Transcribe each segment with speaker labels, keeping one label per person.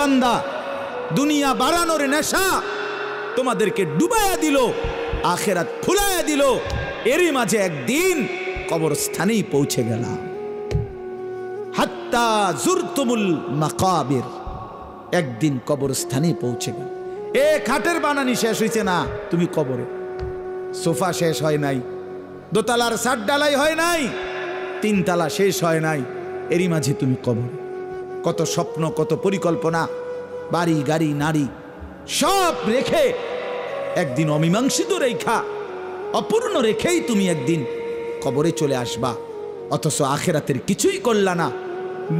Speaker 1: বান্দা, দুনিয়া বাড়ানোর নেশা তোমাদেরকে ডুবাইয়া দিল, আখেরাত ফুলাইয়া দিল। এরই মাঝে একদিন কবরস্থানেই পৌঁছে গেলাম। হাত্তা জুরতুমুল মাকাবির, একদিন কবরস্থানেই পৌঁছে গেল। এ খাটের বানানি শেষ হয়েছে না, তুমি কবরে। সোফা শেষ হয় নাই, দোতলার ছাদ ঢালাই হয় নাই, তিনতলা শেষ হয় নাই, এরই মাঝে তুমি কবরে। কত স্বপ্ন, কত পরিকল্পনা, বাড়ি গাড়ি নারী সব রেখে একদিন অমীমাংসিত রেখা, অপূর্ণ রেখেই তুমি একদিন কবরে চলে আসবা। অথচ আখেরাতের কিছুই করলা না,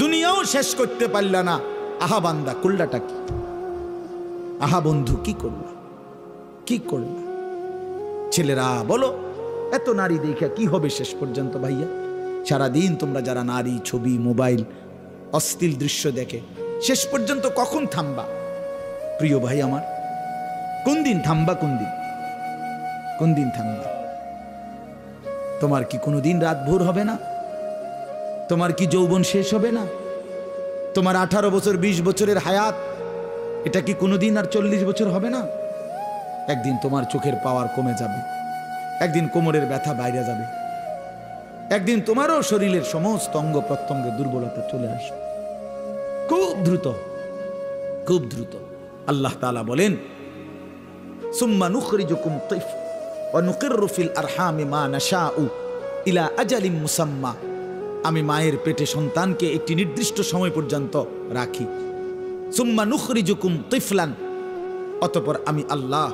Speaker 1: দুনিয়াও শেষ করতে পারলা না। আহা বান্দা, করলাটা কি? আহা বন্ধু, কি করলা? কি করলা? ছেলেরা বলো, এত নারী দেখা কি হবে শেষ পর্যন্ত? ভাইয়া, সারাদিন তোমরা যারা নারী, ছবি, মোবাইল, অশ্লীল দৃশ্য দেখে, শেষ পর্যন্ত কখন থামবা? প্রিয় ভাই আমার, কোন দিন থামবা? কোন দিন থামবা? তোমার কি কোনোদিন রাত ভোর হবে না? তোমার কি যৌবন শেষ হবে না? তোমার 18 বছর 20 বছরের হায়াত, এটা কি কোনোদিন আর 40 বছর হবে না? একদিন তোমার চোখের পাওয়ার কমে যাবে, একদিন কোমরের ব্যথা বাইরে যাবে, একদিন তোমারও শরীরের সমস্ত অঙ্গ প্রত্যঙ্গে দুর্বলতা চলে আসবে। খুব দ্রুত, খুব দ্রুত। আল্লাহ তাআলা বলেন, সুম্মা নুখরিজুকুম তিফলা ওয়া নুকিররু ফিল আরহামি মা নাশাউ ইলা আজালিম মুসাম্মা। আমি মায়ের পেটে সন্তানকে একটি নির্দিষ্ট সময় পর্যন্ত রাখি। সুম্মা নুখরিজুকুম তিফলান, অতঃপর আমি আল্লাহ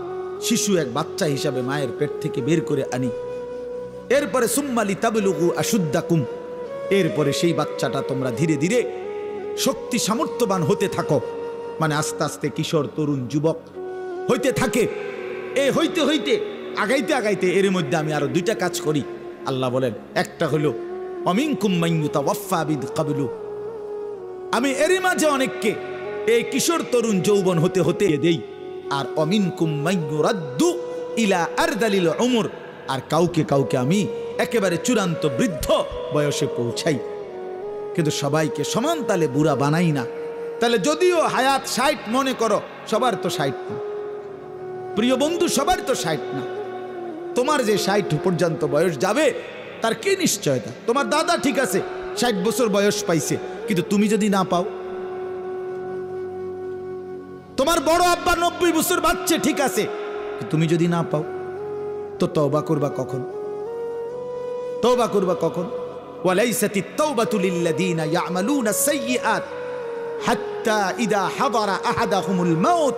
Speaker 1: শিশু, এক বাচ্চা হিসাবে মায়ের পেট থেকে বের করে আনি। এরপরে সুম্মা লিতাবলুগু আশুদ্দাকুম, এরপরে সেই বাচ্চাটা তোমরা ধীরে ধীরে শক্তি সামর্থ্যবান হতে থাকো, মানে আস্তে আস্তে কিশোর, তরুণ, যুবক হইতে থাকে। হইতে হইতে আগাইতে আগাইতে এর মধ্যে আমি আরো 2টা কাজ করি। আল্লাহ বলেন, একটা হলো অমিনকুম মান ইউতাওয়াফা বিদ ক্বাবলু, আমি এরই মাঝে অনেককে এই কিশোর, তরুণ, যৌবন হতে হতে দেই। আর অমিনকুম মান ইউরাদ্দু ইলা আরদালিল উমর, আর কাউকে কাউকে আমি একেবারে চূড়ান্ত বৃদ্ধ বয়সে পৌঁছাই। কিন্তু সবাইকে সমান তালে বুড়া বানাই না। তাহলে যদিও হায়াত 60 মনে করো, সবার তো 60 না প্রিয় বন্ধু, সবার তো 60 না। তোমার যে 60 পর্যন্ত বয়স যাবে তার কি নিশ্চয়তা? তোমার দাদা ঠিক আছে 60 বছর বয়স পাইছে, কিন্তু তুমি যদি না পাও। তোমার বড় আব্বা 90 বছর বাচ্চা ঠিক আছে, তুমি যদি না পাও, তো তওবা করবা কখন? তওবা করবা কখন? ওয়ালাইসাতিত তাওবাতু লিল্লাযিনা ইয়ামালুনা সাইয়্যাত হাত্তা ইযা হাদারা আহাদাহুমুল মাউত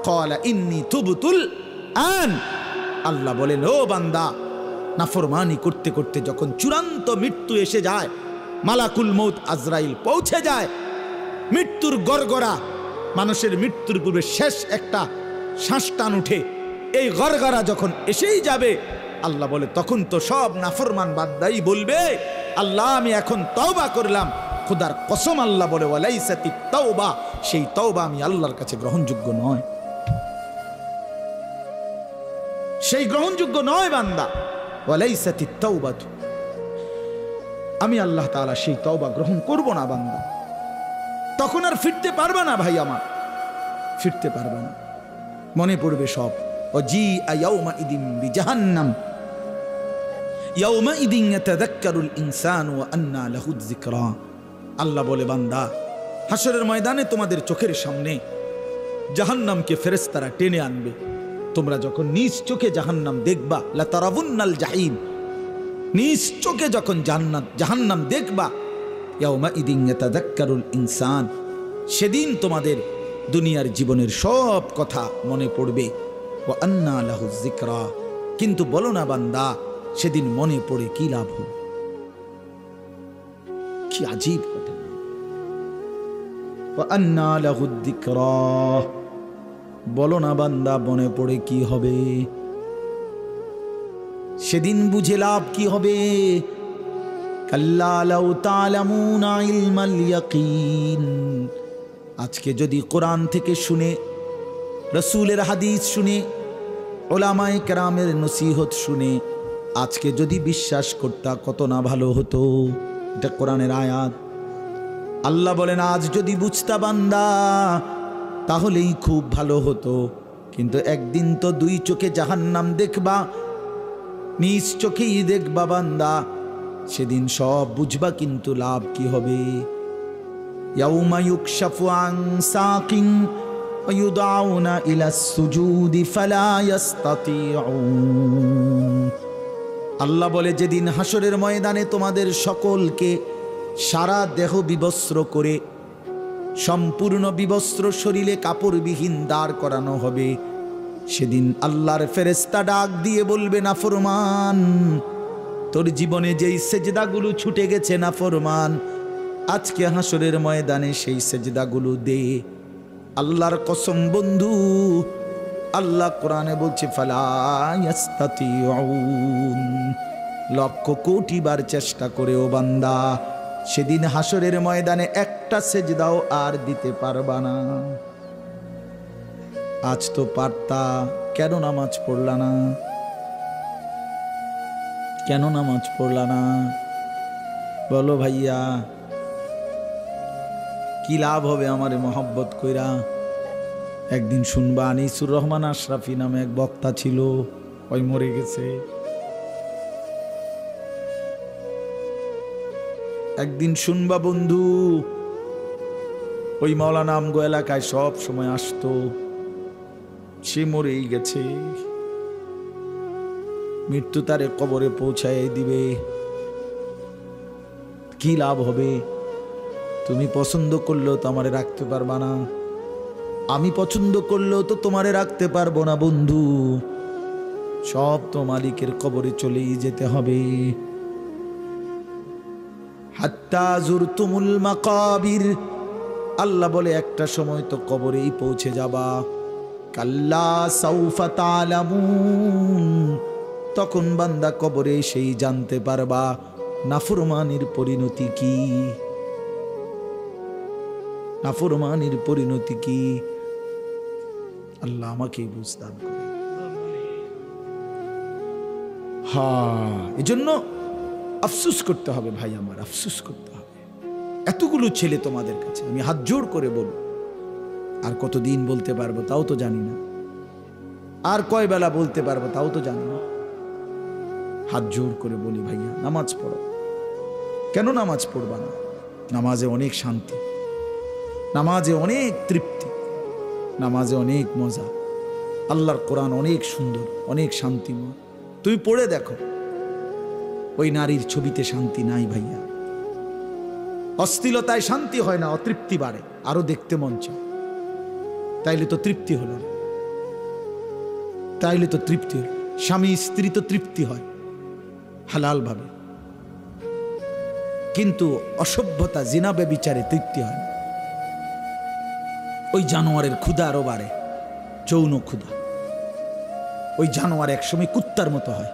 Speaker 1: ক্বালা ইন্নী তুবতুল আন। আল্লাহ বলেন, ও বান্দা, নাফরমানি করতে করতে যখন চূড়ান্ত মৃত্যু এসে যায়, মালাকুল মউত আজরাইল পৌঁছে যায়, মৃত্যুর গড়গড়া, মানুষের মৃত্যুর পূর্বে শেষ একটা শ্বাস টান উঠে, এই গড়গড়া যখন এসেই যাবে, আল্লাহ বলে, তখন তো সব নাফরমান বান্দাই বলবে, আল্লাহ আমি এখন তওবা করলাম। খোদার কসম, আল্লাহ বলে, ওয়ালাইসাতিত তাওবা, সেই তওবা আমি আল্লাহর কাছে গ্রহণযোগ্য নয়, সেই গ্রহণযোগ্য নয় বান্দা। ওয়ালাইসাতিত তাওবাতু, আমি আল্লাহ তাআলা সেই তওবা গ্রহণ করব না বান্দা। তখন আর ফিরতে পারবে না ভাই আমার, ফিরতে পারবে না, মনে পড়বে সব। ওয়াজিআ ইয়াউমাইদিন বিজাহান্নাম ইয়াউমাইদিন ইয়াতাযাক্কারুল ইনসানু ওয়া আন্না লাহুয যিকরা। আল্লাহ বলে, বান্দা, হাসরের ময়দানে তোমাদের চোখের সামনে জাহান্নামকে ফেরেশতারা টেনে আনবে। তোমরা যখন নিজ চোখে জাহান্নাম দেখবা, লা তারাবুন্নাল জাহিম, নিজ চোখে যখন জাহান্নাম দেখবা, ইয়াউমাইদিন ইয়াতাযাক্কারুল ইনসান, সেদিন তোমাদের দুনিয়ার জীবনের সব কথা মনে পড়বে। ওয়া আন্না লাহুয যিকরা, কিন্তু বলো না বান্দা, সেদিন মনে পড়ে কি লাভ হবে? কি আজীব কথা। ওয়া আন্না লাহুয যিকরা, বলো না বান্দা, মনে পড়ে কি হবে? সেদিন বুঝে লাভ কি হবে? কাল্লা লাউ তা'লামুনা ইলমাল ইয়াকিন। আজকে যদি কোরআন থেকে শুনে, রাসূলের হাদিস শুনে, উলামায়ে কেরামের নসিহত শুনে আজকে যদি বিশ্বাস করতা, কত না ভালো হতো। এটা কোরআনের আয়াত। আল্লাহ বলেন, আজ যদি বুঝতা বান্দা, তাহলেই খুব ভালো হতো। কিন্তু একদিন তো দুই চোখে জাহান্নাম দেখবা, নিজ চোখেই দেখবা বান্দা, সেদিন সব বুঝবা কিন্তু লাভ কি হবে। ইয়াউমা ইউকশাফু আন সাকিন ওয়া ইউদআউনা ইলাস সুজুদি ফালা ইস্তাতিউন। আল্লাহ বলে, যেদিন হাসরের ময়দানে তোমাদের সকলকে সারা দেহ বিবস্ত্র করে, সম্পূর্ণ বিবস্ত্র শরীরে কাপড়বিহীন দাঁড় করানো হবে, সেদিন আল্লাহর ফেরেশতা ডাক দিয়ে বলবে, নাফরমান, তোর জীবনে যেই সেজদাগুলো ছুটে গেছে নাফরমান, আজকে হাসরের ময়দানে সেই সেজদাগুলো দে। আল্লাহর কসম বন্ধু, আল্লাহ কোরআনে বলছে ফালা ইস্তাতিউন, লক্ষ কোটি বার চেষ্টা করেও বান্দা সেদিন হাসরের ময়দানে একটা সেজদাও আর দিতে পারবা না। আজ তো পারতা, কেন নামাজ পড়লা না? কেন নামাজ পড়লা না বলো ভাইয়া? কি লাভ হবে আমারে মহব্বত কইরা? একদিন শুনবা আনিসুর রহমান আশরাফি নামে এক বক্তা ছিল, ওই মরে গেছে। একদিন শুনবা বন্ধু, ওই মাওলানা আমগো এলাকায় সব সময় আসতো, সে মরেই গেছে। মৃত্যু তারে কবরে পৌঁছায় দিবে। কি লাভ হবে? তুমি পছন্দ করলেও তো আমারে রাখতে পারবা না, আমি পছন্দ করলেও তো তোমারে রাখতে পারবো না বন্ধু। সব তো মালিকের কবরে চলেই যেতে হবে। হাত্তা জুরতুমুল মাকাবির, আল্লাহ বলে একটা সময় তো কবরেই পৌঁছে যাবা। কাল্লা সাউফা তা'লামুন, তখন বান্দা কবরে সেই জানতে পারবা নাফরমানির পরিণতি কি। নাফরমানির পরিণতি কি? আল্লাহ আমাকে বুঝদান করে। এজন্য আফসোস করতে হবে ভাই আমার, আফসোস করতে হবে। এতগুলো ছেলে তোমাদের কাছে আমি হাত জোড় করে বলবো, আর কতদিন বলতে পারবো তাও তো জানি না, আর কয় বেলা বলতে পারবো তাও তো জানি না। হাত জোড় করে বলি ভাইয়া, নামাজ পড়ো। কেন নামাজ পড়বা না? নামাজে অনেক শান্তি, নামাজে অনেক তৃপ্তি, নামাজে অনেক মজা। আল্লাহর কোরআন অনেক সুন্দর, অনেক শান্তিময়। তুমি পড়ে দেখো, ওই নারীর ছবিতে শান্তি নাই ভাইয়া। অস্থিলতায় শান্তি হয় না, অতৃপ্তি বাড়ে, আরো দেখতে মন চায়। তাইলে তো তৃপ্তি হলো না, তাইলে তো তৃপ্তি হলো। স্বামী স্ত্রী তো তৃপ্তি হয় হালাল ভাবে, কিন্তু অসভ্যতা জিনা ব্যভিচারে তৃপ্তি হয় না। ওই জানোয়ারের ক্ষুধা আরো বাড়ে, যৌন ক্ষুধা। ওই জানোয়ার একসময় কুত্তার মতো হয়।